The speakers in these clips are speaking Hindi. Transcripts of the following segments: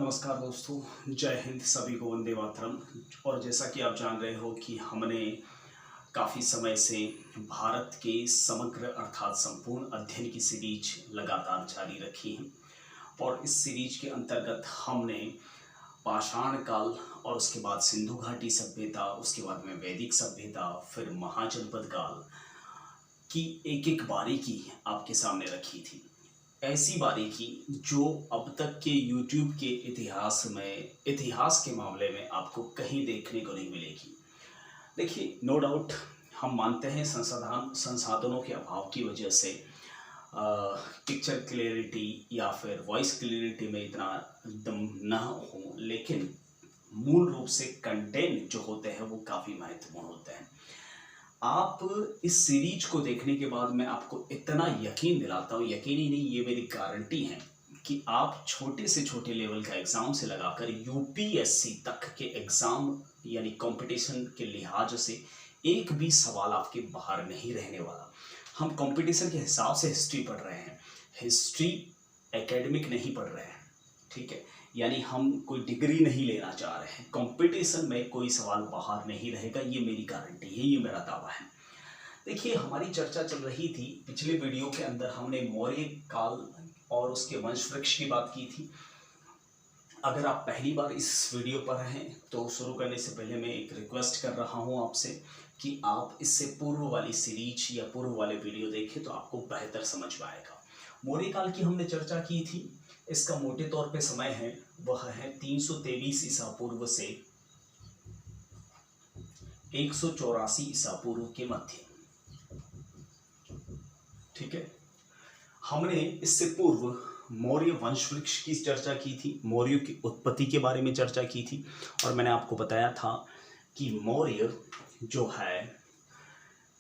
नमस्कार दोस्तों, जय हिंद। सभी को वंदे मातरम। और जैसा कि आप जान रहे हो कि हमने काफ़ी समय से भारत के समग्र अर्थात संपूर्ण अध्ययन की सीरीज लगातार जारी रखी है। और इस सीरीज के अंतर्गत हमने पाषाण काल और उसके बाद सिंधु घाटी सभ्यता, उसके बाद में वैदिक सभ्यता, फिर महाजनपद काल की एक एक बारीकी आपके सामने रखी थी। ऐसी बारीकी जो अब तक के YouTube के इतिहास के मामले में आपको कहीं देखने को नहीं मिलेगी। देखिए, नो डाउट हम मानते हैं संसाधनों के अभाव की वजह से पिक्चर क्लियरिटी या फिर वॉइस क्लियरिटी में इतना दम न हो, लेकिन मूल रूप से कंटेंट जो होते हैं वो काफ़ी महत्वपूर्ण होते हैं। आप इस सीरीज को देखने के बाद मैं आपको इतना यकीन दिलाता हूँ, यकीन ही नहीं, ये मेरी गारंटी है कि आप छोटे से छोटे लेवल का एग्ज़ाम से लगाकर यूपीएससी तक के एग्ज़ाम यानी कंपटीशन के लिहाज से एक भी सवाल आपके बाहर नहीं रहने वाला। हम कंपटीशन के हिसाब से हिस्ट्री पढ़ रहे हैं, हिस्ट्री एकेडमिक नहीं पढ़ रहे हैं, ठीक है। यानी हम कोई डिग्री नहीं लेना चाह रहे हैं। कंपटीशन में कोई सवाल बाहर नहीं रहेगा, ये मेरी गारंटी है, ये मेरा दावा है। देखिए, हमारी चर्चा चल रही थी, पिछले वीडियो के अंदर हमने मौर्य काल और उसके वंश वृक्ष की बात की थी। अगर आप पहली बार इस वीडियो पर हैं तो शुरू करने से पहले मैं एक रिक्वेस्ट कर रहा हूं आपसे कि आप इससे पूर्व वाली सीरीज या पूर्व वाले वीडियो देखें तो आपको बेहतर समझ में आएगा। मौर्य काल की हमने चर्चा की थी। इसका मोटे तौर पे समय है वह है 323 ईसा पूर्व से 184 ईसा पूर्व के मध्य, ठीक है। हमने इससे पूर्व मौर्य वंश वृक्ष की चर्चा की थी, मौर्य की उत्पत्ति के बारे में चर्चा की थी। और मैंने आपको बताया था कि मौर्य जो है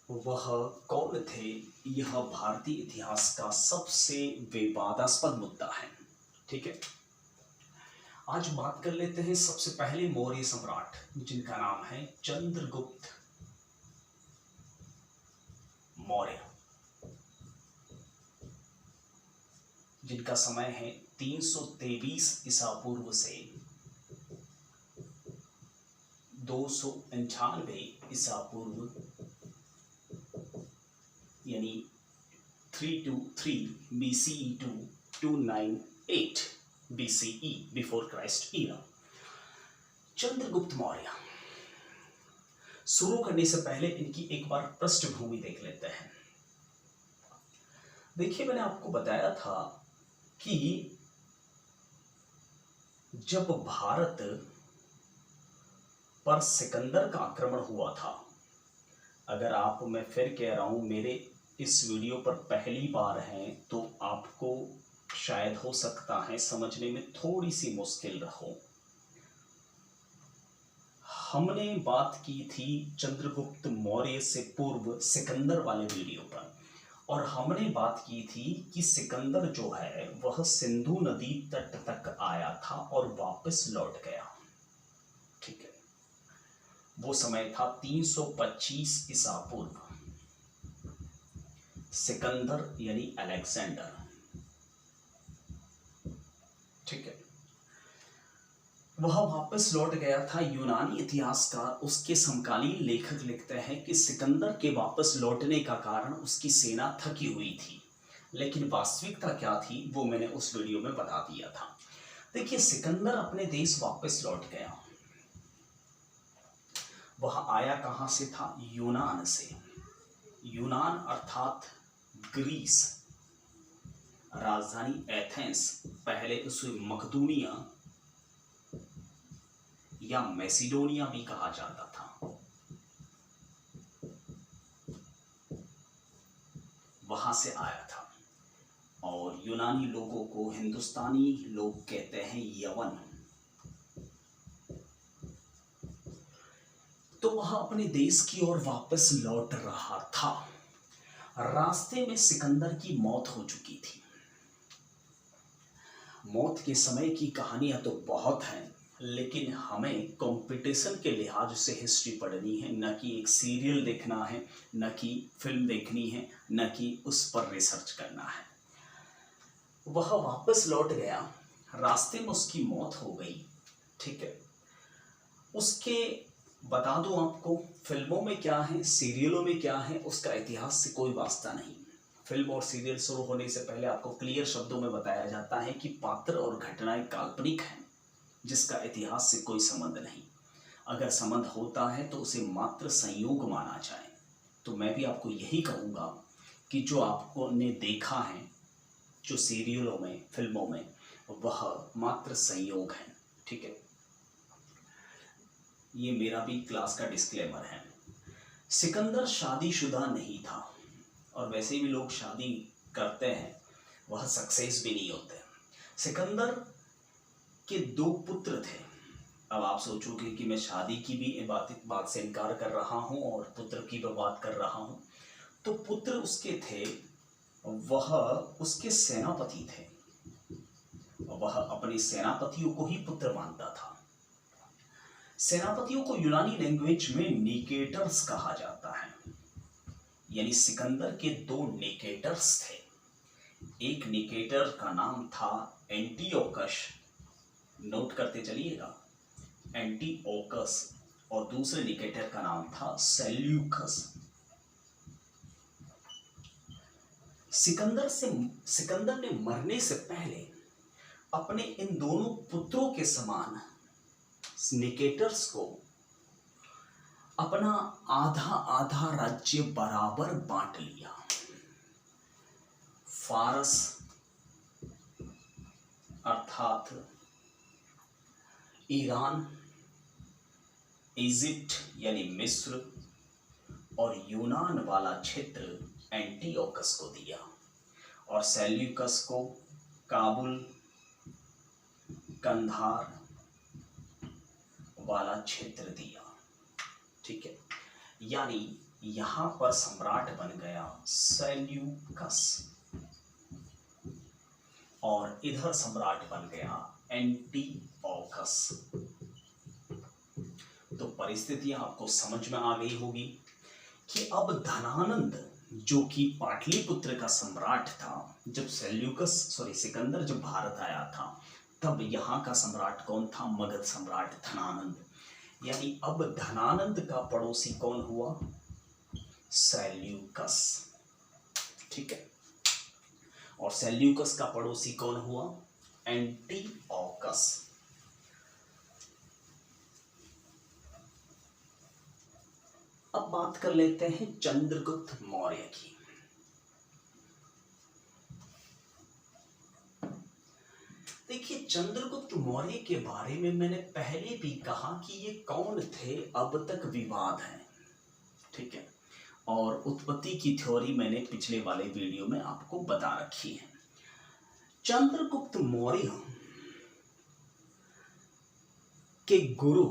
वह कौन थे, यह भारतीय इतिहास का सबसे विवादास्पद मुद्दा है, ठीक है। आज बात कर लेते हैं सबसे पहले मौर्य सम्राट, जिनका नाम है चंद्रगुप्त मौर्य, जिनका समय है 323 ईसा पूर्व से 299 ईसा पूर्व, यानी 323 BCE to 298 BCE before Christ era. Chandragupta Maurya. शुरू करने से पहले इनकी एक बार पृष्ठभूमि देख लेते हैं। देखिए, मैंने आपको बताया था कि जब भारत पर सिकंदर का आक्रमण हुआ था, अगर आप, मैं फिर कह रहा हूं, मेरे इस वीडियो पर पहली बार हैं तो आपको शायद हो सकता है समझने में थोड़ी सी मुश्किल हो। हमने बात की थी चंद्रगुप्त मौर्य से पूर्व सिकंदर वाले वीडियो पर, और हमने बात की थी कि सिकंदर जो है वह सिंधु नदी तट तक आया था और वापस लौट गया, ठीक है। वो समय था 325 ईसा पूर्व। सिकंदर यानी अलेक्जेंडर, ठीक है, वह वापस लौट गया था। यूनानी इतिहासकार, उसके समकालीन लेखक लिखते हैं कि सिकंदर के वापस लौटने का कारण उसकी सेना थकी हुई थी, लेकिन वास्तविकता क्या थी वो मैंने उस वीडियो में बता दिया था। देखिए, सिकंदर अपने देश वापस लौट गया। वह आया कहां से था? यूनान से। यूनान अर्थात ग्रीस, राजधानी एथेंस, पहले उसे मकदूनिया या मैसिडोनिया भी कहा जाता था, वहां से आया था। और यूनानी लोगों को हिंदुस्तानी लोग कहते हैं यवन। तो वह अपने देश की ओर वापस लौट रहा था। रास्ते में सिकंदर की मौत हो चुकी थी। मौत के समय की कहानियां तो बहुत हैं, लेकिन हमें कंपटीशन के लिहाज से हिस्ट्री पढ़नी है, न कि एक सीरियल देखना है, न कि फिल्म देखनी है, न कि उस पर रिसर्च करना है। वह वापस लौट गया। रास्ते में उसकी मौत हो गई। ठीक है, उसके बता दूं आपको, फिल्मों में क्या है, सीरियलों में क्या है, उसका इतिहास से कोई वास्ता नहीं। फिल्म और सीरियल शुरू होने से पहले आपको क्लियर शब्दों में बताया जाता है कि पात्र और घटनाएं काल्पनिक हैं, जिसका इतिहास से कोई संबंध नहीं। अगर संबंध होता है तो उसे मात्र संयोग माना जाए। तो मैं भी आपको यही कहूँगा कि जो आपको ने देखा है जो सीरियलों में, फिल्मों में, वह मात्र संयोग है। ठीक है, ये मेरा भी क्लास का डिस्क्लेमर है। सिकंदर शादीशुदा नहीं था, और वैसे भी लोग शादी करते हैं वह सक्सेस भी नहीं होते। सिकंदर के 2 पुत्र थे। अब आप सोचोगे कि मैं शादी की भी बात से इनकार कर रहा हूँ और पुत्र की भी बात कर रहा हूँ। तो पुत्र उसके थे, वह उसके सेनापति थे, वह अपने सेनापतियों को ही पुत्र मानता था। सेनापतियों को यूनानी लैंग्वेज में निकेटर्स कहा जाता है। यानी सिकंदर के 2 निकेटर्स थे। एक निकेटर का नाम था एंटीओकस, नोट करते चलिएगा, एंटीओकस, और दूसरे निकेटर का नाम था सेल्यूकस। सिकंदर ने मरने से पहले अपने इन दोनों पुत्रों के समान निकेटर्स को अपना आधा आधा राज्य बराबर बांट लिया। फारस अर्थात ईरान, इजिप्ट यानी मिस्र और यूनान वाला क्षेत्र एंटीओकस को दिया, और सेल्यूकस को काबुल, कंधार वाला क्षेत्र दिया। ठीक है, यानी यहां पर सम्राट बन गया सेल्यूकस, और इधर सम्राट बन गया एंटीओकस। तो परिस्थितियां आपको समझ में आ गई होगी कि अब धनानंद, जो कि पाटलिपुत्र का सम्राट था, जब सिकंदर जब भारत आया था, तब यहाँ का सम्राट कौन था? मगध सम्राट धनानंद। यानी अब धनानंद का पड़ोसी कौन हुआ? सेल्यूकस। ठीक है, और सेल्यूकस का पड़ोसी कौन हुआ? एंटीओकस। अब बात कर लेते हैं चंद्रगुप्त मौर्य की। देखिए, चंद्रगुप्त मौर्य के बारे में मैंने पहले भी कहा कि ये कौन थे, अब तक विवाद है। ठीक है, और उत्पत्ति की थ्योरी मैंने पिछले वाले वीडियो में आपको बता रखी है। चंद्रगुप्त मौर्य के गुरु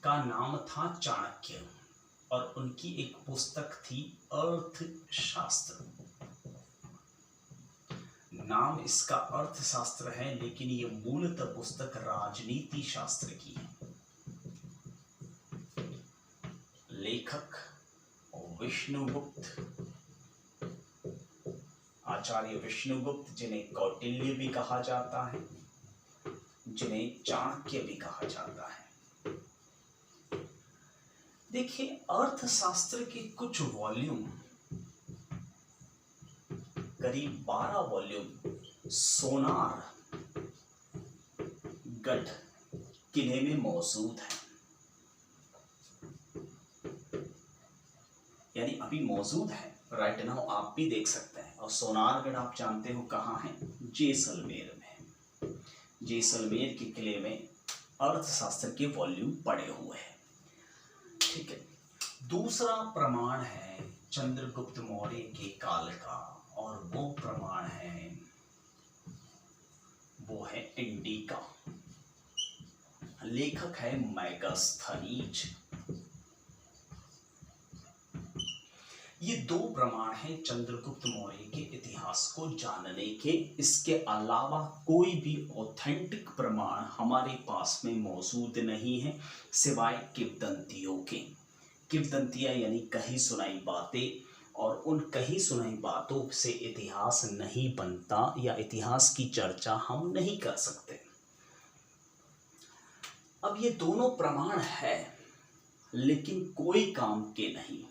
का नाम था चाणक्य, और उनकी एक पुस्तक थी अर्थशास्त्र। नाम इसका अर्थशास्त्र है, लेकिन ये मूलतः पुस्तक राजनीति शास्त्र की है। लेखक विष्णुगुप्त, आचार्य विष्णुगुप्त, जिन्हें कौटिल्य भी कहा जाता है, जिन्हें चाणक्य भी कहा जाता है। देखिए, अर्थशास्त्र के कुछ वॉल्यूम, करीब 12 वॉल्यूम सोनार गढ़ किले में मौजूद है। यानी अभी मौजूद है, राइट नाउ आप भी देख सकते हैं। और सोनारगढ़ आप जानते हो कहाँ है? जैसलमेर में। जैसलमेर के किले में अर्थशास्त्र के वॉल्यूम पड़े हुए हैं। ठीक है, दूसरा प्रमाण है चंद्रगुप्त मौर्य के काल का, और वो प्रमाण है, वो है इंडिका। लेखक है मैगस्थनीज। ये 2 प्रमाण हैं चंद्रगुप्त मौर्य के इतिहास को जानने के। इसके अलावा कोई भी ऑथेंटिक प्रमाण हमारे पास में मौजूद नहीं है, सिवाय किंवदंतियों के। किंवदंतियां यानी कही सुनाई बातें, और उन कही सुनाई बातों से इतिहास नहीं बनता या इतिहास की चर्चा हम नहीं कर सकते। अब ये दोनों प्रमाण है लेकिन कोई काम के नहीं।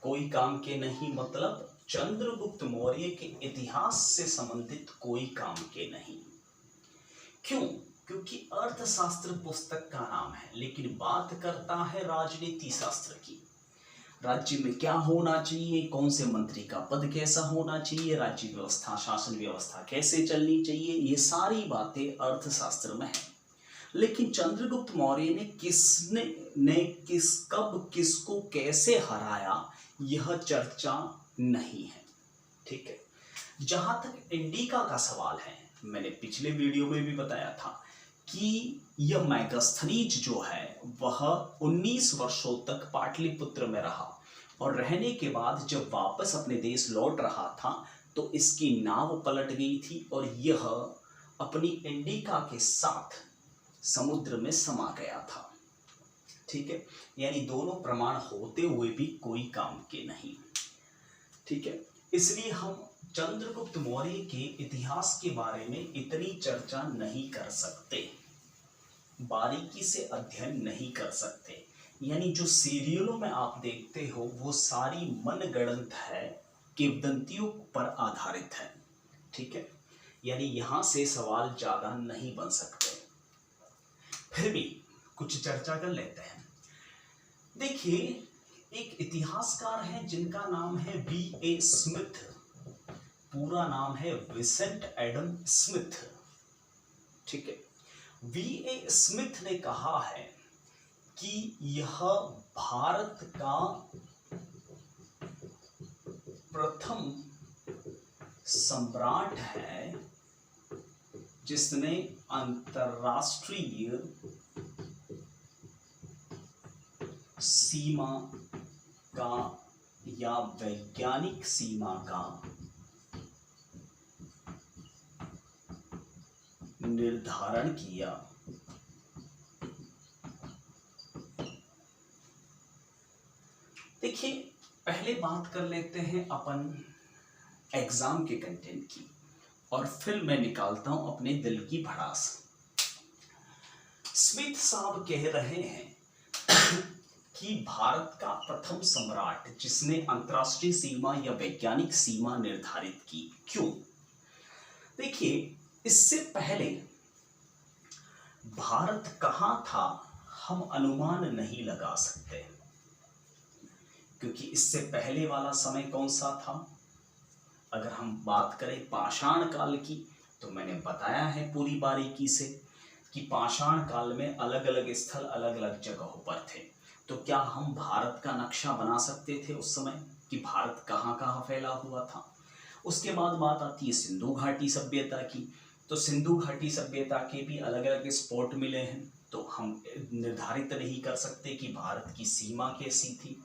कोई काम के नहीं मतलब चंद्रगुप्त मौर्य के इतिहास से संबंधित कोई काम के नहीं। क्यों? क्योंकि अर्थशास्त्र पुस्तक का नाम है लेकिन बात करता है राजनीति शास्त्र की। राज्य में क्या होना चाहिए, कौन से मंत्री का पद कैसा होना चाहिए, राज्य व्यवस्था शासन व्यवस्था कैसे चलनी चाहिए, ये सारी बातें अर्थशास्त्र में है। लेकिन चंद्रगुप्त मौर्य ने कब किसको कैसे हराया यह चर्चा नहीं है। ठीक है, जहां तक इंडिका का सवाल है, मैंने पिछले वीडियो में भी बताया था कि यह मैगस्थनीज जो है वह 19 वर्षों तक पाटलिपुत्र में रहा और रहने के बाद जब वापस अपने देश लौट रहा था तो इसकी नाव पलट गई थी और यह अपनी इंडिका के साथ समुद्र में समा गया था। ठीक है, यानी दोनों प्रमाण होते हुए भी कोई काम के नहीं। ठीक है, इसलिए हम चंद्रगुप्त मौर्य के इतिहास के बारे में इतनी चर्चा नहीं कर सकते, बारीकी से अध्ययन नहीं कर सकते। यानी जो सीरियलों में आप देखते हो वो सारी मनगढ़ंत है, किंवदंतियों पर आधारित है। ठीक है, यानी यहां से सवाल ज्यादा नहीं बन सकते। फिर भी कुछ चर्चा कर लेते हैं। देखिए, एक इतिहासकार हैं जिनका नाम है B.A. स्मिथ। पूरा नाम है विसेंट एडम स्मिथ। ठीक है, B.A. स्मिथ ने कहा है कि यह भारत का प्रथम सम्राट है जिसने अंतरराष्ट्रीय सीमा का या वैज्ञानिक सीमा का निर्धारण किया। देखिए, पहले बात कर लेते हैं अपन एग्जाम के कंटेंट की और फिर मैं निकालता हूं अपने दिल की भड़ास। स्मिथ साहब कह रहे हैं कि भारत का प्रथम सम्राट जिसने अंतरराष्ट्रीय सीमा या वैज्ञानिक सीमा निर्धारित की। क्यों? देखिए, इससे पहले भारत कहां था हम अनुमान नहीं लगा सकते, क्योंकि इससे पहले वाला समय कौन सा था। अगर हम बात करें पाषाण काल की तो मैंने बताया है पूरी बारीकी से कि पाषाण काल में अलग अलग स्थल अलग अलग जगहों पर थे। तो क्या हम भारत का नक्शा बना सकते थे उस समय कि भारत कहाँ कहाँ फैला हुआ था। उसके बाद बात आती है सिंधु घाटी सभ्यता की। तो सिंधु घाटी सभ्यता के भी अलग अलग स्पॉट मिले हैं, तो हम निर्धारित नहीं कर सकते कि भारत की सीमा कैसी थी।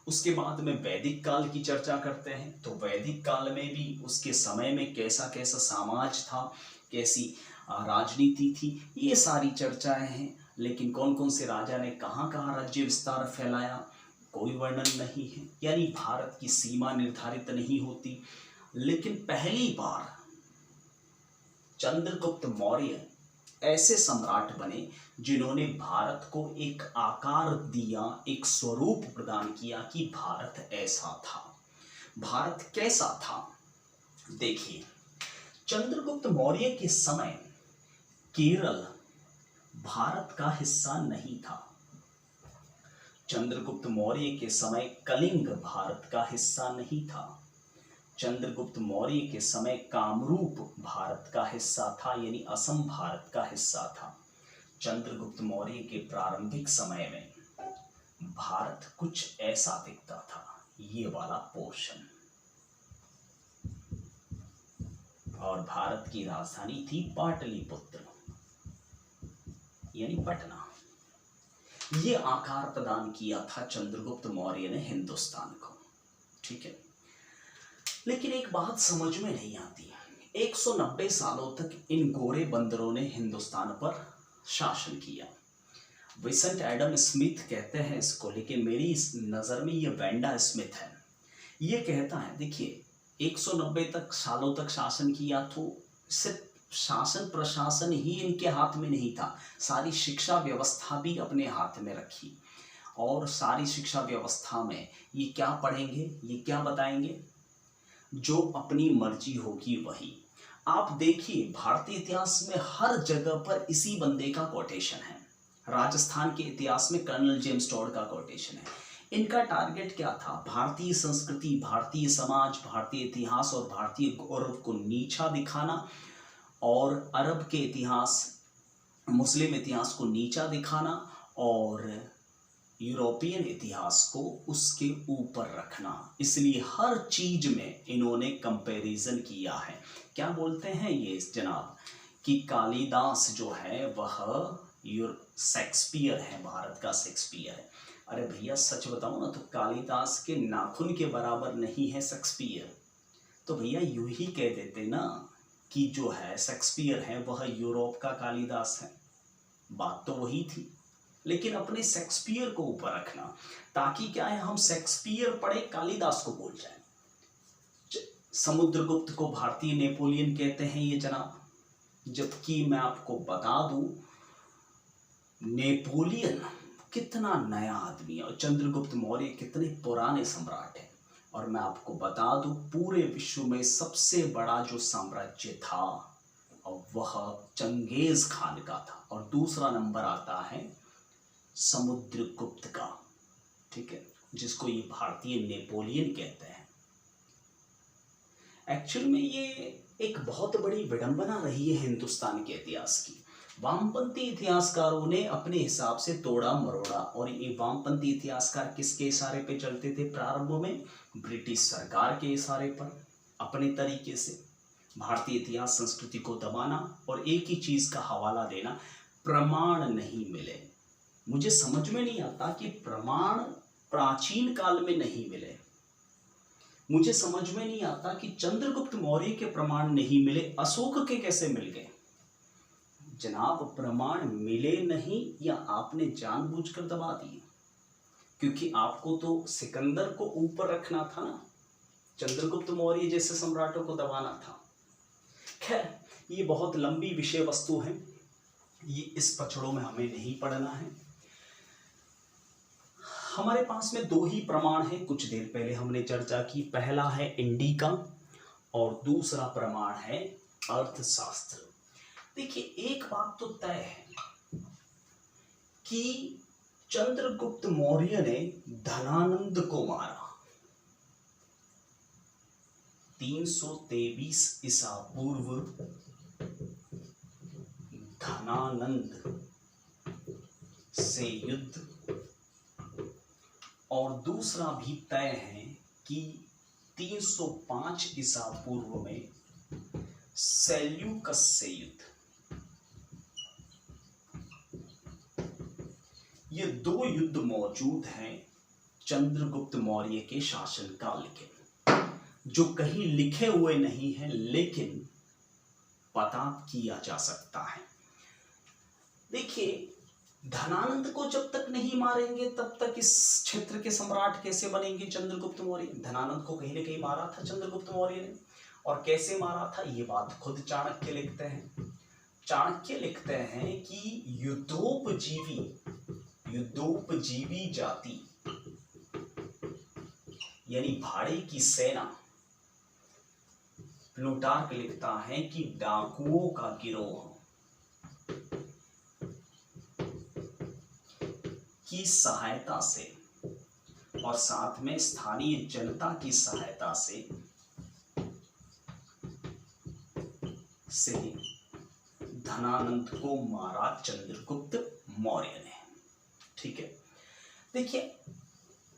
उसके बाद में वैदिक काल की चर्चा करते हैं, तो वैदिक काल में भी उसके समय में कैसा कैसा समाज था, कैसी राजनीति थी, ये सारी चर्चाएं हैं। लेकिन कौन कौन से राजा ने कहाँ कहाँ राज्य विस्तार फैलाया कोई वर्णन नहीं है। यानी भारत की सीमा निर्धारित नहीं होती। लेकिन पहली बार चंद्रगुप्त मौर्य ऐसे सम्राट बने जिन्होंने भारत को एक आकार दिया, एक स्वरूप प्रदान किया कि भारत ऐसा था। भारत कैसा था? देखिए, चंद्रगुप्त मौर्य के समय केरल भारत का हिस्सा नहीं था। चंद्रगुप्त मौर्य के समय कलिंग भारत का हिस्सा नहीं था। चंद्रगुप्त मौर्य के समय कामरूप भारत का हिस्सा था, यानी असम भारत का हिस्सा था। चंद्रगुप्त मौर्य के प्रारंभिक समय में भारत कुछ ऐसा दिखता था, ये वाला पोर्शन, और भारत की राजधानी थी पाटलिपुत्र यानी पटना। ये आकार प्रदान किया था चंद्रगुप्त मौर्य ने हिंदुस्तान को। ठीक है, लेकिन एक बात समझ में नहीं आती, 190 सालों तक इन गोरे बंदरों ने हिंदुस्तान पर शासन किया। विंसेंट एडम स्मिथ कहते हैं इसको, लेकिन मेरी इस नज़र में ये वेंडा स्मिथ है। ये कहता है देखिए 190 तक सालों तक शासन किया, तो सिर्फ शासन प्रशासन ही इनके हाथ में नहीं था, सारी शिक्षा व्यवस्था भी अपने हाथ में रखी। और सारी शिक्षा व्यवस्था में ये क्या पढ़ेंगे, ये क्या बताएंगे, जो अपनी मर्जी होगी वही। आप देखिए भारतीय इतिहास में हर जगह पर इसी बंदे का कोटेशन है। राजस्थान के इतिहास में कर्नल जेम्स टॉड का कोटेशन है। इनका टारगेट क्या था? भारतीय संस्कृति, भारतीय समाज, भारतीय इतिहास और भारतीय गौरव को नीचा दिखाना, और अरब के इतिहास, मुस्लिम इतिहास को नीचा दिखाना, और यूरोपियन इतिहास को उसके ऊपर रखना। इसलिए हर चीज में इन्होंने कंपैरिजन किया है। क्या बोलते हैं ये जनाब कि कालिदास जो है वह शेक्सपियर है, भारत का शेक्सपियर है। अरे भैया सच बताओ ना, तो कालिदास के नाखून के बराबर नहीं है शेक्सपियर, तो भैया यूं ही कह देते ना कि जो है शेक्सपियर है वह यूरोप का कालिदास है। बात तो वही थी, लेकिन अपने शेक्सपियर को ऊपर रखना, ताकि क्या है, हम शेक्सपियर पढ़े कालिदास को भूल जाए। समुद्रगुप्त को भारतीय नेपोलियन कहते हैं ये जनाब, जबकि मैं आपको बता दूं नेपोलियन कितना नया आदमी है और चंद्रगुप्त मौर्य कितने पुराने सम्राट हैं। और मैं आपको बता दूं पूरे विश्व में सबसे बड़ा जो साम्राज्य था वह चंगेज खान का था, और दूसरा नंबर आता है समुद्रगुप्त का, ठीक है, जिसको ये भारतीय नेपोलियन कहते हैं। एक्चुअल में ये एक बहुत बड़ी विडंबना रही है हिंदुस्तान के इतिहास की। वामपंथी इतिहासकारों ने अपने हिसाब से तोड़ा मरोड़ा, और ये वामपंथी इतिहासकार किसके इशारे पे चलते थे? प्रारंभ में ब्रिटिश सरकार के इशारे पर, अपने तरीके से भारतीय इतिहास संस्कृति को दबाना और एक ही चीज का हवाला देना, प्रमाण नहीं मिले। मुझे समझ में नहीं आता कि प्रमाण प्राचीन काल में नहीं मिले। मुझे समझ में नहीं आता कि चंद्रगुप्त मौर्य के प्रमाण नहीं मिले, अशोक के कैसे मिल गए? जनाब प्रमाण मिले नहीं, या आपने जानबूझकर दबा दिए? क्योंकि आपको तो सिकंदर को ऊपर रखना था ना, चंद्रगुप्त मौर्य जैसे सम्राटों को दबाना था। खैर ये बहुत लंबी विषय वस्तु है, ये इस पचड़ों में हमें नहीं पढ़ना है। हमारे पास में दो ही प्रमाण है, कुछ देर पहले हमने चर्चा की। पहला है इंडिका और दूसरा प्रमाण है अर्थशास्त्र। देखिए एक बात तो तय है कि चंद्रगुप्त मौर्य ने धनानंद को मारा 323 ईसा पूर्व। धनानंद से युद्ध, और दूसरा भी तय है कि 305 ईसा पूर्व में सेल्यूकस से युद्ध। ये दो युद्ध मौजूद हैं चंद्रगुप्त मौर्य के शासनकाल के, जो कहीं लिखे हुए नहीं हैं, लेकिन पता किया जा सकता है। देखिए धनानंद को जब तक नहीं मारेंगे तब तक इस क्षेत्र के सम्राट कैसे बनेंगे चंद्रगुप्त मौर्य? धनानंद को कहीं न कहीं मारा था चंद्रगुप्त मौर्य ने, और कैसे मारा था ये बात खुद चाणक्य लिखते हैं। चाणक्य लिखते हैं कि युद्धोपजीवी जाति यानी भाड़े की सेना, प्लूटार्क लिखता है कि डाकुओं का गिरोह की सहायता से और साथ में स्थानीय जनता की सहायता से धनानंद को मारा चंद्रगुप्त मौर्य ने। ठीक है, देखिए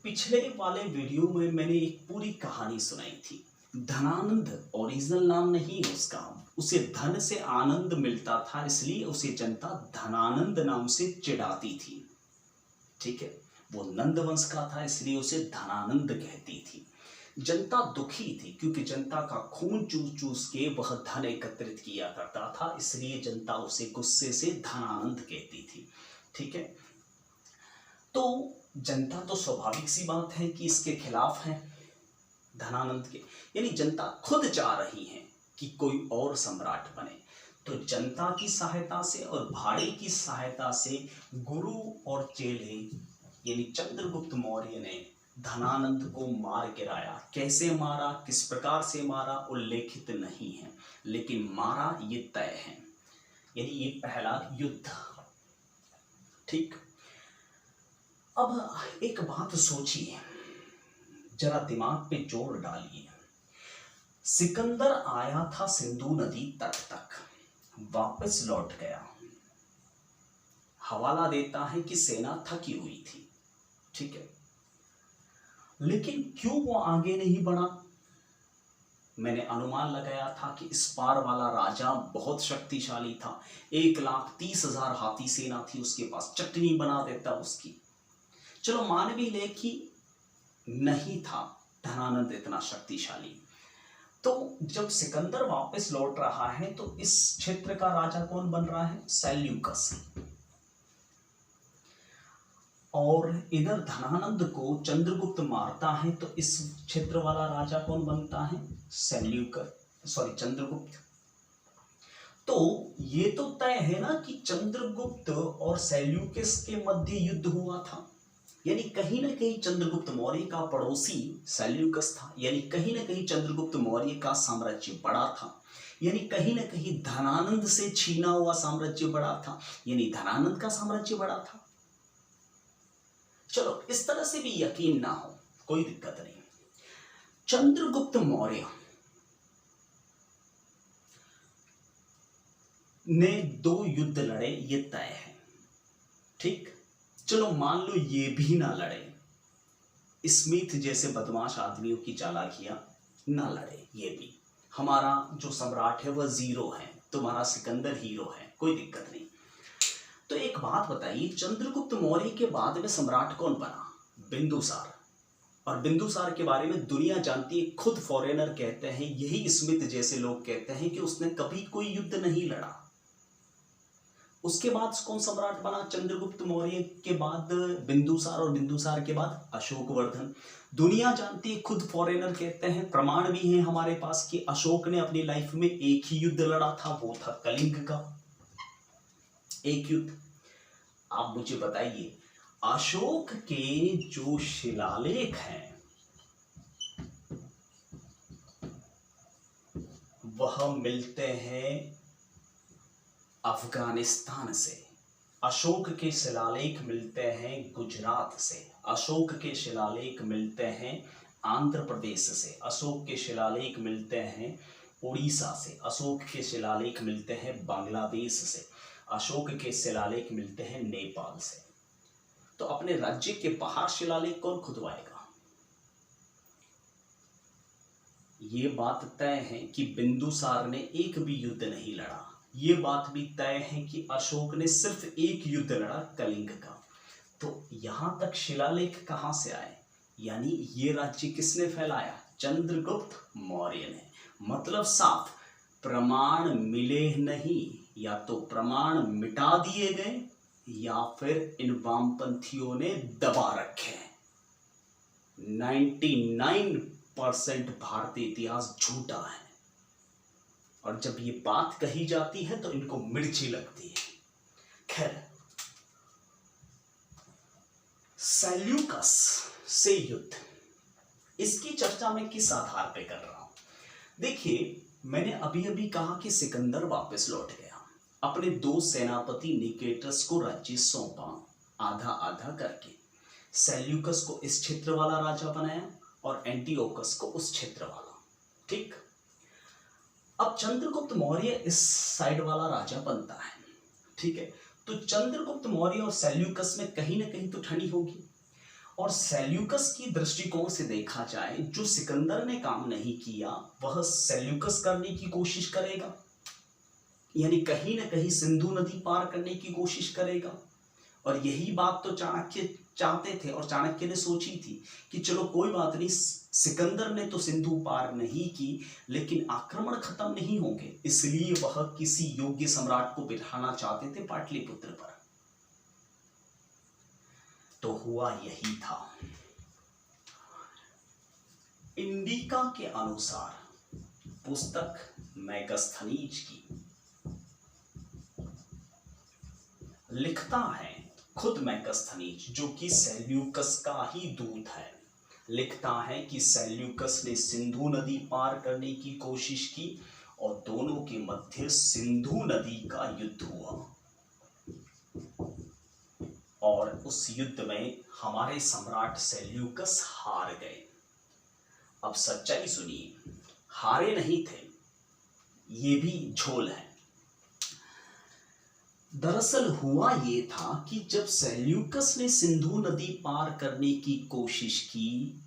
पिछले वाले वीडियो में मैंने एक पूरी कहानी सुनाई थी। धनानंद ओरिजिनल नाम नहीं है उसका, उसे धन से आनंद मिलता था, इसलिए उसे जनता धनानंद नाम से चिढ़ाती थी। ठीक है, वो नंद वंश का था इसलिए उसे धनानंद कहती थी। जनता दुखी थी क्योंकि जनता का खून चूस चूस के वह धन एकत्रित किया करता था, इसलिए जनता उसे गुस्से से धनानंद कहती थी। ठीक है, तो जनता तो स्वाभाविक सी बात है कि इसके खिलाफ है धनानंद के, यानी जनता खुद चाह रही है कि कोई और सम्राट बने। तो जनता की सहायता से और भाड़े की सहायता से गुरु और चेले यानी चंद्रगुप्त मौर्य ने धनानंद को मार गिराया। कैसे मारा, किस प्रकार से मारा उल्लेखित नहीं है, लेकिन मारा ये तय है, यानी ये पहला युद्ध। ठीक, अब एक बात सोचिए, जरा दिमाग पे जोर डालिए। सिकंदर आया था सिंधु नदी तट तक, वापस लौट गया, हवाला देता है कि सेना थकी हुई थी। ठीक है, लेकिन क्यों वो आगे नहीं बढ़ा? मैंने अनुमान लगाया था कि इस पार वाला राजा बहुत शक्तिशाली था, 1,30,000 हाथी सेना थी उसके पास, चटनी बना देता उसकी। चलो मान भी ले कि नहीं था धनानंद इतना शक्तिशाली, तो जब सिकंदर वापस लौट रहा है तो इस क्षेत्र का राजा कौन बन रहा है? सेल्यूकस। और इधर धनानंद को चंद्रगुप्त मारता है तो इस क्षेत्र वाला राजा कौन बनता है? चंद्रगुप्त। तो ये तो तय है ना कि चंद्रगुप्त और सेल्यूकस के मध्य युद्ध हुआ था, यानी कहीं ना कहीं चंद्रगुप्त मौर्य का पड़ोसी सेल्यूकस था, यानी कहीं ना कहीं चंद्रगुप्त मौर्य का साम्राज्य बड़ा था, यानी कहीं ना कहीं धनानंद से छीना हुआ साम्राज्य बड़ा था, यानी धनानंद का साम्राज्य बड़ा था। चलो इस तरह से भी यकीन ना हो कोई दिक्कत नहीं। चंद्रगुप्त मौर्य ने 2 युद्ध लड़े, ये तय है। ठीक, चलो मान लो ये भी ना लड़े, स्मिथ जैसे बदमाश आदमियों की चालाकियां ना लड़े, ये भी हमारा जो सम्राट है वह 0 है, तुम्हारा सिकंदर हीरो है, कोई दिक्कत नहीं। तो एक बात बताइए, चंद्रगुप्त मौर्य के बाद में सम्राट कौन बना? बिंदुसार। और बिंदुसार के बारे में दुनिया जानती है, खुद फॉरेनर कहते हैं, यही स्मिथ जैसे लोग कहते हैं कि उसने कभी कोई युद्ध नहीं लड़ा। उसके बाद कौन सम्राट बना? चंद्रगुप्त मौर्य के बाद बिंदुसार, और बिंदुसार के बाद अशोकवर्धन। दुनिया जानती है, खुद फॉरेनर कहते हैं, प्रमाण भी हैं हमारे पास कि अशोक ने अपनी लाइफ में एक ही युद्ध लड़ा था, वो था कलिंग का एक युद्ध। आप मुझे बताइए, अशोक के जो शिलालेख हैं वह मिलते हैं अफगानिस्तान से, अशोक के शिलालेख मिलते हैं गुजरात से, अशोक के शिलालेख मिलते हैं आंध्र प्रदेश से, अशोक के शिलालेख मिलते हैं उड़ीसा से, अशोक के शिलालेख मिलते हैं बांग्लादेश से, अशोक के शिलालेख मिलते हैं नेपाल से। तो अपने राज्य के बाहर शिलालेख कौन खुदवाएगा? ये बात तय है कि बिंदुसार ने एक भी युद्ध नहीं लड़ा, ये बात भी तय है कि अशोक ने सिर्फ एक युद्ध लड़ा, कलिंग का। तो यहां तक शिलालेख कहां से आए? यानी ये राज्य किसने फैलाया? चंद्रगुप्त मौर्य ने। मतलब साफ, प्रमाण मिले नहीं, या तो प्रमाण मिटा दिए गए या फिर इन वामपंथियों ने दबा रखे हैं। 99% भारतीय इतिहास झूठा है, और जब ये बात कही जाती है तो इनको मिर्ची लगती है। खैर, सेल्यूकस से युद्ध, इसकी चर्चा मैं किस आधार पे कर रहा हूं? देखिए, मैंने अभी अभी कहा कि सिकंदर वापस लौट गया, अपने 2 सेनापति निकेटस को राज्य सौंपा, आधा आधा करके। सेल्यूकस को इस क्षेत्र वाला राजा बनाया और एंटीओकस को उस क्षेत्र वाला। ठीक, अब चंद्रगुप्त मौर्य इस साइड वाला राजा बनता है। ठीक है, तो चंद्रगुप्त मौर्य और सेल्यूकस में कहीं ना कहीं तो ठनी होगी, और सेल्यूकस की दृष्टिकोण से देखा जाए, जो सिकंदर ने काम नहीं किया वह सेल्यूकस करने की कोशिश करेगा, यानी कहीं ना कहीं सिंधु नदी पार करने की कोशिश करेगा, और यही बात तो चाणक्य चाहते थे और चाणक्य ने सोची थी कि चलो कोई बात नहीं, सिकंदर ने तो सिंधु पार नहीं की, लेकिन आक्रमण खत्म नहीं होंगे, इसलिए वह किसी योग्य सम्राट को बिठाना चाहते थे पाटलिपुत्र पर। तो हुआ यही था। इंडिका के अनुसार पुस्तक मेगास्थनीज की लिखता है खुद मेगास्थनीज, जो कि सेल्यूकस का ही दूत है, लिखता है कि सेल्यूकस ने सिंधु नदी पार करने की कोशिश की और दोनों के मध्य सिंधु नदी का युद्ध हुआ और उस युद्ध में हमारे सम्राट सेल्यूकस हार गए। अब सच्चाई सुनिए, हारे नहीं थे, ये भी झोल है। दरअसल हुआ ये था कि जब सेल्यूकस ने सिंधु नदी पार करने की कोशिश की,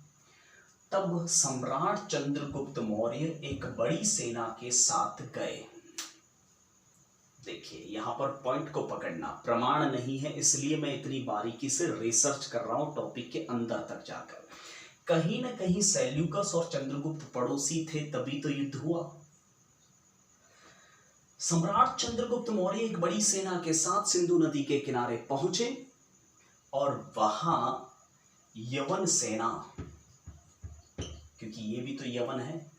तब सम्राट चंद्रगुप्त मौर्य एक बड़ी सेना के साथ गए। देखिए यहां पर पॉइंट को पकड़ना, प्रमाण नहीं है इसलिए मैं इतनी बारीकी से रिसर्च कर रहा हूं टॉपिक के अंदर तक जाकर। कहीं ना कहीं सेल्यूकस और चंद्रगुप्त पड़ोसी थे, तभी तो युद्ध हुआ। सम्राट चंद्रगुप्त मौर्य एक बड़ी सेना के साथ सिंधु नदी के किनारे पहुंचे और वहां यवन सेना, क्योंकि ये भी तो यवन है,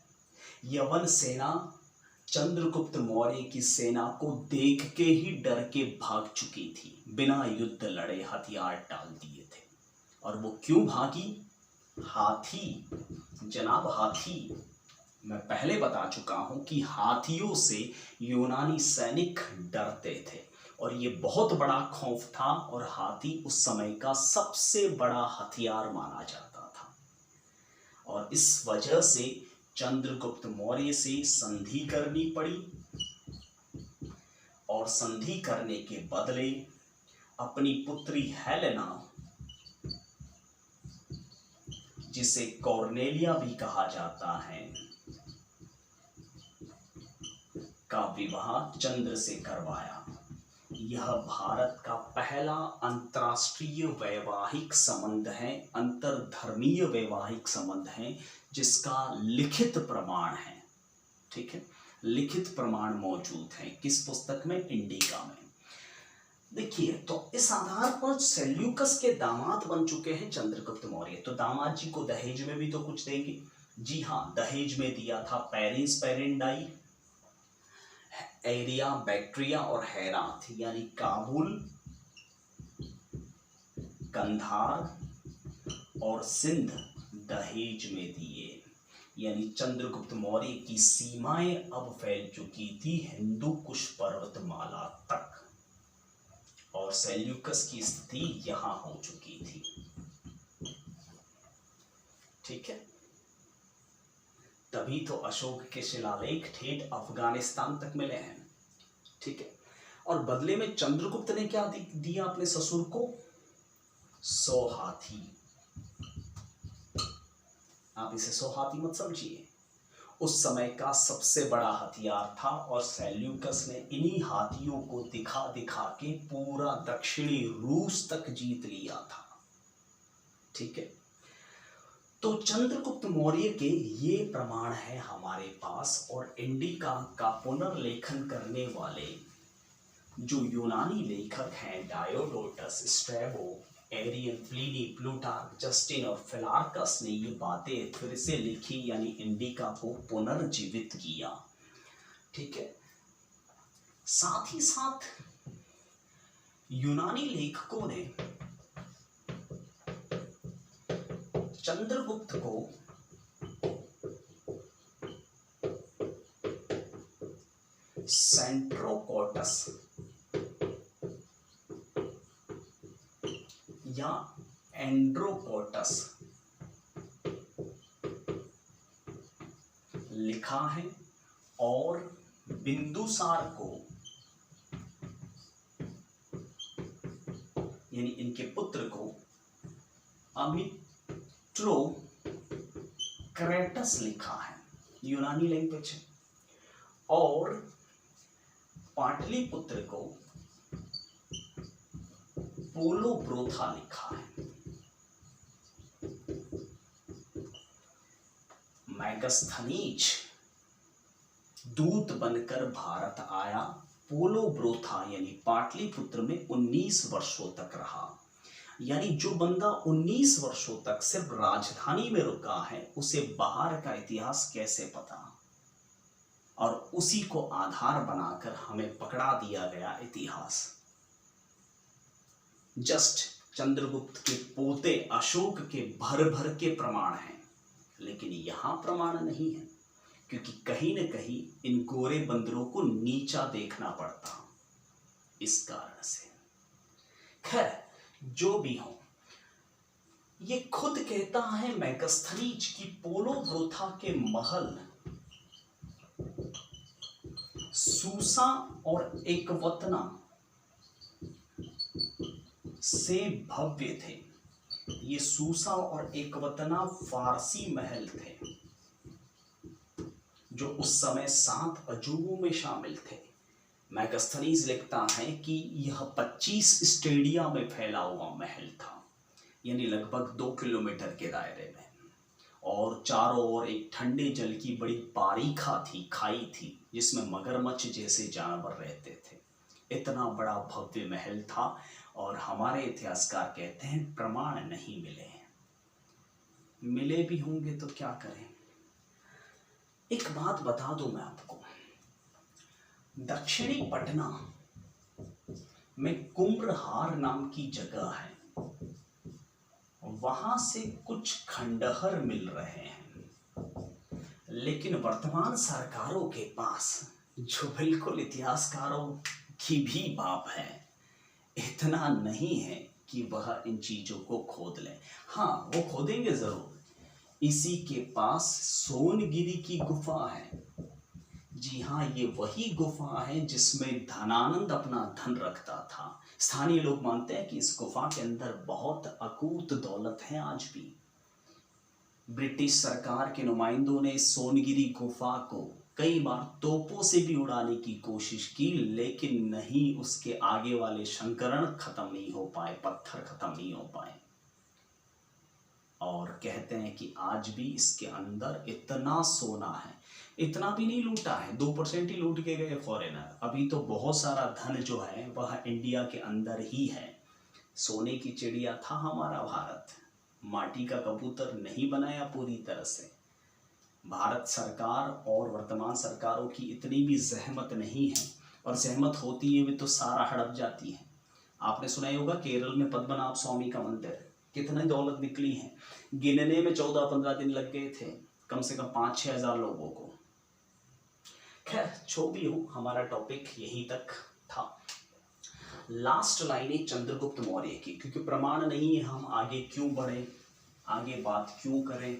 यवन सेना चंद्रगुप्त मौर्य की सेना को देख के ही डर के भाग चुकी थी, बिना युद्ध लड़े हथियार डाल दिए थे। और वो क्यों भागी? हाथी, जनाब हाथी। मैं पहले बता चुका हूं कि हाथियों से यूनानी सैनिक डरते थे और ये बहुत बड़ा खौफ था और हाथी उस समय का सबसे बड़ा हथियार माना जाता था। और इस वजह से चंद्रगुप्त मौर्य से संधि करनी पड़ी और संधि करने के बदले अपनी पुत्री हेलेना, जिसे कॉर्नेलिया भी कहा जाता है, का विवाह चंद्र से करवाया। यह भारत का पहला अंतरराष्ट्रीय वैवाहिक संबंध है, अंतरधर्मीय वैवाहिक संबंध है, जिसका लिखित प्रमाण है। ठीक है, लिखित प्रमाण मौजूद है किस पुस्तक में? इंडिका में। देखिए, तो इस आधार पर सेल्यूकस के दामाद बन चुके हैं चंद्रगुप्त मौर्य। तो दामाद जी को दहेज में भी तो कुछ देंगे। जी हाँ, दहेज में दिया था पेरिस पेरेंडाई, एरिया बैक्ट्रिया और हेरात, यानी काबुल, कंधार और सिंध दहेज में दिए। यानी चंद्रगुप्त मौर्य की सीमाएं अब फैल चुकी थी हिंदू कुश पर्वतमाला तक और सेल्यूकस की स्थिति यहां हो चुकी थी। ठीक है, तभी तो अशोक के शिलालेख ठेठ अफगानिस्तान तक मिले हैं। ठीक है, और बदले में चंद्रगुप्त ने क्या दिया अपने ससुर को? 100 हाथी। आप इसे 100 हाथी मत समझिए, उस समय का सबसे बड़ा हथियार था और सेल्यूकस ने इन्हीं हाथियों को दिखा दिखा के पूरा दक्षिणी रूस तक जीत लिया था। ठीक है, तो चंद्रगुप्त मौर्य के ये प्रमाण है हमारे पास। और इंडिका का पुनर्लेखन करने वाले जो यूनानी लेखक हैं, Diodotus, Strabo, Arrian, Pliny, Plutarch, Justin और फिलार्कस ने ये बातें फिर से लिखी, यानी इंडिका को पुनर्जीवित किया। ठीक है, साथ ही साथ यूनानी लेखकों ने चंद्रगुप्त को सेंट्रोकोटस या एंड्रोकोटस लिखा है और बिंदुसार को, यानी इनके पुत्र को, अमिट्रोक्रेटस लिखा है, यूनानी लैंग्वेज है। और पाटलिपुत्र को पोलो ब्रोथा लिखा है। मैगस्थनीज दूत बनकर भारत आया। पोलो ब्रोथा यानी पाटलिपुत्र में 19 वर्षों तक रहा। यानी जो बंदा 19 वर्षों तक सिर्फ राजधानी में रुका है उसे बाहर का इतिहास कैसे पता, और उसी को आधार बनाकर हमें पकड़ा दिया गया इतिहास। जस्ट चंद्रगुप्त के पोते अशोक के भर भर के प्रमाण हैं, लेकिन यहां प्रमाण नहीं है, क्योंकि कहीं न कहीं इन गोरे बंदरों को नीचा देखना पड़ता इस कारण से। खैर जो भी हो, ये खुद कहता है मैगस्थनीज की पोलो ब्रोथा के महल सूसा और एकवतना से भव्य थे। ये सूसा और एकवतना फारसी महल थे जो उस समय 7 अजूबों में शामिल थे। मैगस्थनीज लिखता है कि यह 25 स्टेडिया में फैला हुआ महल था, यानी लगभग 2 किलोमीटर के दायरे में, और चारों ओर एक ठंडे जल की बड़ी बारीखा थी, खाई थी, जिसमें मगरमच्छ जैसे जानवर रहते थे। इतना बड़ा भव्य महल था, और हमारे इतिहासकार कहते हैं प्रमाण नहीं मिले हैं। मिले भी होंगे तो क्या करें। एक बात बता दूं मैं आपको, दक्षिणी पटना में कुम्भहार नाम की जगह है, वहां से कुछ खंडहर मिल रहे हैं, लेकिन वर्तमान सरकारों के पास, जो बिल्कुल इतिहासकारों की भी बाप है, इतना नहीं है कि वह इन चीजों को खोद लें। हाँ, वो खोदेंगे जरूर। इसी के पास सोनगिरी की गुफा है। जी हाँ, ये वही गुफा है जिसमें धनानंद अपना धन रखता था। स्थानीय लोग मानते हैं कि इस गुफा के अंदर बहुत अकूत दौलत है आज भी। ब्रिटिश सरकार के नुमाइंदों ने सोनगिरी गुफा को कई बार तोपों से भी उड़ाने की कोशिश की, लेकिन नहीं, उसके आगे वाले संकरण खत्म नहीं हो पाए, पत्थर खत्म नहीं हो पाए। और कहते हैं कि आज भी इसके अंदर इतना सोना है, इतना भी नहीं लूटा है, 2% ही लूट के गए फॉरेनर। अभी तो बहुत सारा धन जो है वह इंडिया के अंदर ही है। सोने की चिड़िया था हमारा भारत, माटी का कबूतर नहीं बनाया पूरी तरह से। भारत सरकार और वर्तमान सरकारों की इतनी भी जहमत नहीं है, और जहमत होती है भी तो सारा हड़प जाती है। आपने सुना ही होगा केरल में पद्मनाभ स्वामी का मंदिर, कितनी दौलत निकली है। गिनने में 14-15 दिन लग गए थे, कम से कम 5-6 हज़ार लोगों को। खैर जो भी हो, हमारा टॉपिक यहीं तक था। लास्ट लाइन है चंद्रगुप्त मौर्य की, क्योंकि प्रमाण नहीं है, हम आगे क्यों बढ़े, आगे बात क्यों करें।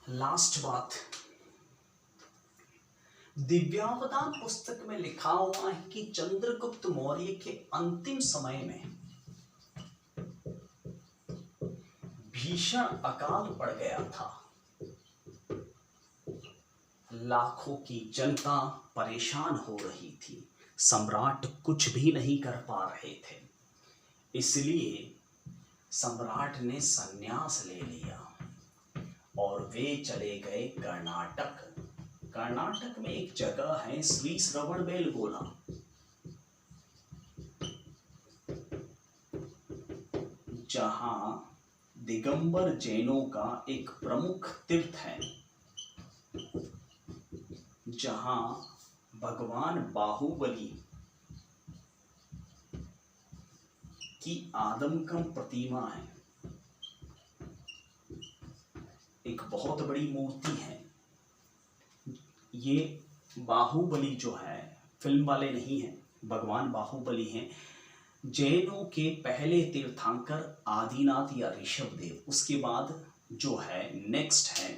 लास्ट बात, दिव्यावतार पुस्तक में लिखा हुआ है कि चंद्रगुप्त मौर्य के अंतिम समय में भीषण अकाल पड़ गया था। लाखों की जनता परेशान हो रही थी, सम्राट कुछ भी नहीं कर पा रहे थे, इसलिए सम्राट ने संन्यास ले लिया और वे चले गए कर्नाटक। कर्नाटक में एक जगह है श्री श्रवणबेलगोला, जहां दिगंबर जैनों का एक प्रमुख तीर्थ है, जहां भगवान बाहुबली की आदमकम प्रतिमा है। एक बहुत बड़ी मूर्ति है। ये बाहुबली जो है, फिल्म वाले नहीं हैं, भगवान बाहुबली हैं। जैनों के पहले तीर्थंकर आदिनाथ या ऋषभदेव, उसके बाद जो है नेक्स्ट है,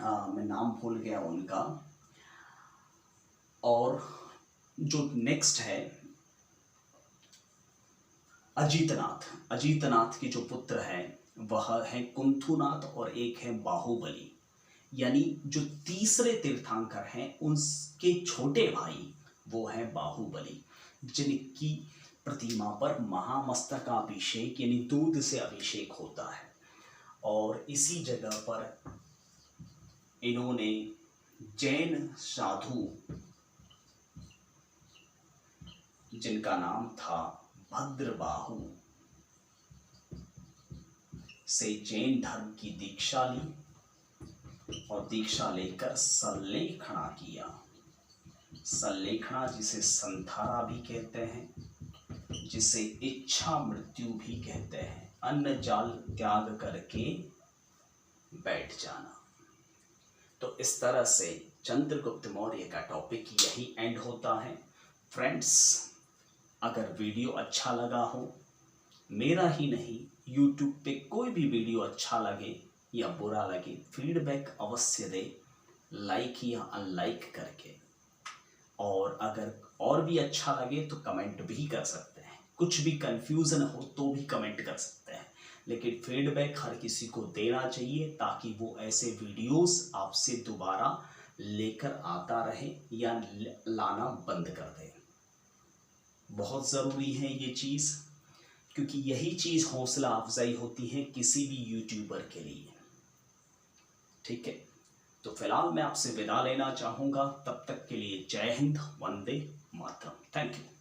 मैं नाम भूल गया उनका, और जो नेक्स्ट है अजीतनाथ। अजीतनाथ के जो पुत्र हैं वह है कुंथुनाथ, और एक है बाहुबली। यानी जो तीसरे तीर्थंकर हैं उनके छोटे भाई वो हैं बाहुबली, जिनकी प्रतिमा पर महामस्तकाभिषेक यानी दूध से अभिषेक होता है। और इसी जगह पर इन्होंने जैन साधु जिनका नाम था भद्रबाहु से जैन धर्म की दीक्षा ली और दीक्षा लेकर संलेखना किया। संलेखना जिसे संधारा भी कहते हैं, जिसे इच्छा मृत्यु भी कहते हैं, अन्न जाल त्याग करके बैठ जाना। तो इस तरह से चंद्रगुप्त मौर्य का टॉपिक यही एंड होता है। फ्रेंड्स, अगर वीडियो अच्छा लगा हो, मेरा ही नहीं YouTube पे कोई भी वीडियो अच्छा लगे या बुरा लगे, फीडबैक अवश्य दे, लाइक या अनलाइक करके। और अगर और भी अच्छा लगे तो कमेंट भी कर सकते हैं। कुछ भी कंफ्यूजन हो तो भी कमेंट कर सकते हैं, लेकिन फीडबैक हर किसी को देना चाहिए ताकि वो ऐसे वीडियोस आपसे दोबारा लेकर आता रहे या लाना बंद कर दे। बहुत ज़रूरी है ये चीज़, क्योंकि यही चीज़ हौसला अफजाई होती है किसी भी यूट्यूबर के लिए। ठीक है, तो फिलहाल मैं आपसे विदा लेना चाहूँगा। तब तक के लिए जय हिंद, वंदे मातरम। Thank you.